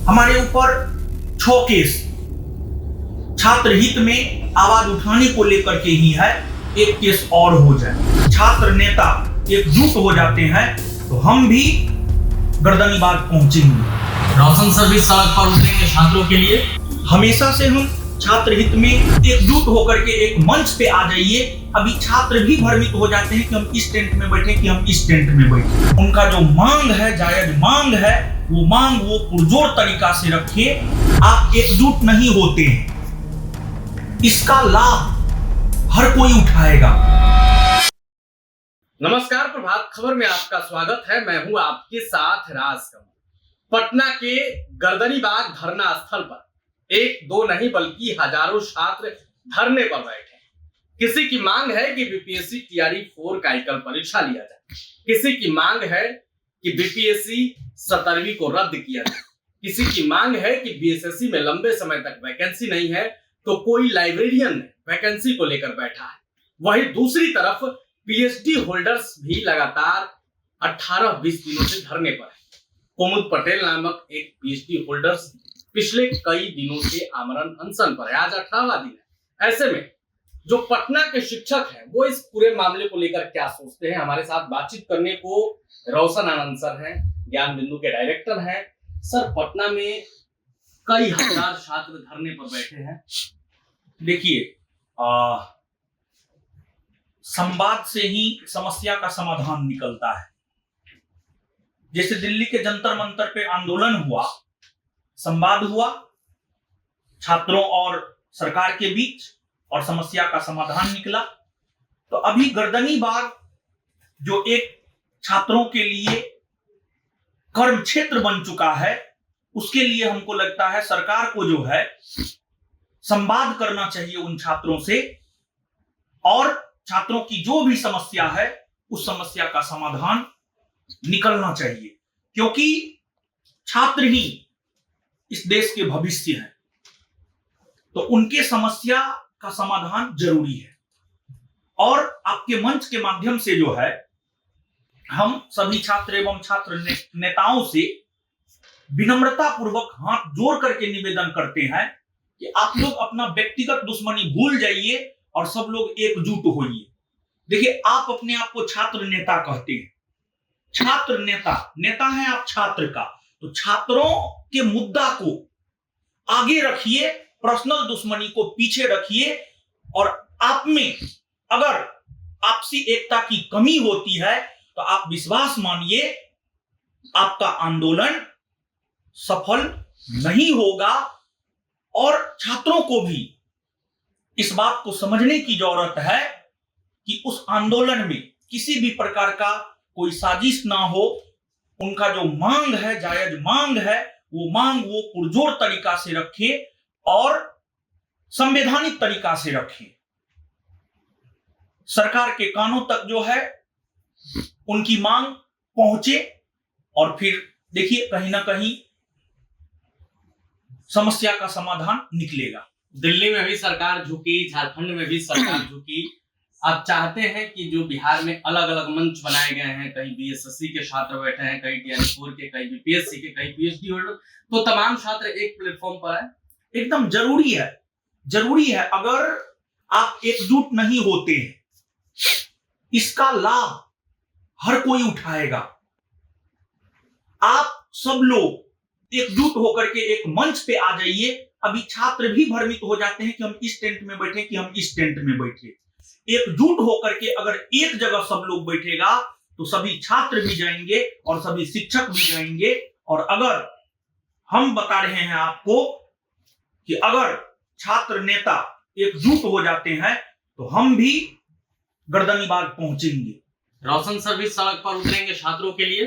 हमारे ऊपर 6 केस छात्र हित में आवाज उठाने को लेकर के ही है। एक केस और हो जाए, छात्र नेता एकजुट हो जाते हैं तो हम भी गर्दनीबाग पहुंचेंगे। रोशन सर भी सड़क पर उतरेंगे छात्रों के लिए। हमेशा से हम छात्र हित में एकजुट होकर के एक मंच पे आ जाइए। अभी छात्र भी भ्रमित हो जाते हैं कि हम इस टेंट में बैठे कि हम इस टेंट में बैठे। उनका जो मांग है, जायज मांग है, वो मांग वो पुरजोर तरीका से रखिए। आप एकजुट नहीं होते हैं, इसका लाभ हर कोई उठाएगा। नमस्कार, प्रभात खबर में आपका स्वागत है। मैं हूं आपके साथ राजकमल। पटना के गर्दनीबाग धरना स्थल पर एक दो नहीं बल्कि हजारों छात्र धरने पर बैठे। किसी की मांग है कि बीपीएससी टीआरई 4 का एकल परीक्षा लिया जाए, किसी की मांग है कि बीपीएससी 17वीं को रद्द किया जाए, किसी की मांग है कि बीएसएससी में लंबे समय तक वैकेंसी नहीं है तो कोई लाइब्रेरियन वैकेंसी को लेकर बैठा है। वहीं दूसरी तरफ पीएचडी होल्डर्स भी लगातार 18-20 दिनों से धरने पर है। कुमुद पटेल नामक एक पीएचडी होल्डर्स पिछले कई दिनों से आमरण अनशन पर है। आज 18वां दिन है। ऐसे में जो पटना के शिक्षक हैं वो इस पूरे मामले को लेकर क्या सोचते हैं, हमारे साथ बातचीत करने को रोशन आनंद सर हैं, ज्ञान बिंदु के डायरेक्टर हैं। सर, पटना में कई हजार छात्र धरने पर बैठे हैं। देखिए, संवाद से ही समस्या का समाधान निकलता है। जैसे दिल्ली के जंतर मंतर पे आंदोलन हुआ, संवाद हुआ छात्रों और सरकार के बीच और समस्या का समाधान निकला। तो अभी गर्दनीबाग जो एक छात्रों के लिए कर्म क्षेत्र बन चुका है, उसके लिए हमको लगता है सरकार को जो है संवाद करना चाहिए उन छात्रों से और छात्रों की जो भी समस्या है उस समस्या का समाधान निकलना चाहिए, क्योंकि छात्र ही इस देश के भविष्य हैं। तो उनके समस्या का समाधान जरूरी है। और आपके मंच के माध्यम से जो है हम सभी छात्र एवं छात्र नेताओं से विनम्रता पूर्वक हाथ जोड़ करके निवेदन करते हैं कि आप लोग अपना व्यक्तिगत दुश्मनी भूल जाइए और सब लोग एकजुट होइए। देखिए, आप अपने आप को छात्र नेता कहते हैं, छात्र नेता है आप छात्र का, तो छात्रों के मुद्दा को आगे रखिए, पर्सनल दुश्मनी को पीछे रखिए। और आप में अगर आपसी एकता की कमी होती है तो आप विश्वास मानिए आपका आंदोलन सफल नहीं होगा। और छात्रों को भी इस बात को समझने की जरूरत है कि उस आंदोलन में किसी भी प्रकार का कोई साजिश ना हो। उनका जो मांग है, जायज मांग है, वो मांग वो पुरजोर तरीका से रखे और संवैधानिक तरीका से रखे। सरकार के कानों तक जो है उनकी मांग पहुंचे और फिर देखिए कहीं ना कहीं समस्या का समाधान निकलेगा। दिल्ली में भी सरकार झुकी, झारखंड में भी सरकार झुकी। आप चाहते हैं कि जो बिहार में अलग अलग मंच बनाए गए हैं, कहीं बीएसएससी के छात्र बैठे हैं, कहीं टीआरई 4 के, कहीं बीपीएससी के, कहीं पीएचडी होल्डर, तो तमाम छात्र एक प्लेटफॉर्म पर है। एकदम जरूरी है। अगर आप एकजुट नहीं होते हैं, इसका लाभ हर कोई उठाएगा। आप सब लोग एकजुट होकर के एक मंच पे आ जाइए। अभी छात्र भी भ्रमित हो जाते हैं कि हम इस टेंट में बैठे कि हम इस टेंट में बैठे। एकजुट होकर के अगर एक जगह सब लोग बैठेगा तो सभी छात्र भी जाएंगे और सभी शिक्षक भी जाएंगे। और अगर हम बता रहे हैं आपको कि अगर छात्र नेता एकजुट हो जाते हैं तो हम भी गर्दनीबाग पहुंचेंगे। रोशन सर भी सड़क पर उतरेंगे छात्रों के लिए।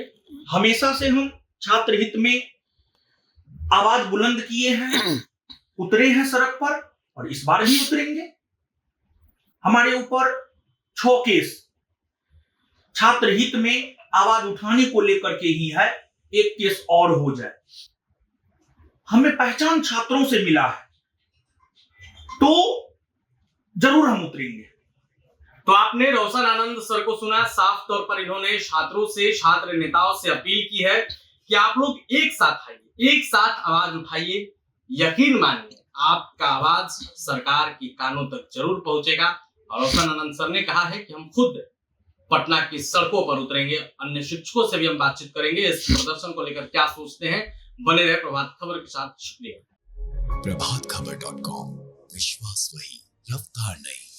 हमेशा से हम छात्र हित में आवाज बुलंद किए हैं, उतरे हैं सड़क पर और इस बार भी उतरेंगे। हमारे ऊपर 6 केस छात्र हित में आवाज उठाने को लेकर के ही है। एक केस और हो जाए, हमें पहचान छात्रों से मिला है तो जरूर हम उतरेंगे। तो आपने रोशन आनंद सर को सुना। साफ तौर पर इन्होंने छात्रों से, छात्र नेताओं से अपील की है कि आप लोग एक साथ आइए, एक साथ आवाज उठाइए। यकीन मानिए आपका आवाज सरकार के कानों तक जरूर पहुंचेगा। और रोशन आनंद सर ने कहा है कि हम खुद पटना की सड़कों पर उतरेंगे, अन्य शिक्षकों से भी हम बातचीत करेंगे। इस प्रदर्शन को लेकर क्या सोचते हैं, बने रहे प्रभात खबर के साथ। शुक्रिया। प्रभातखबर.com, विश्वास वही, रफ्तार नहीं।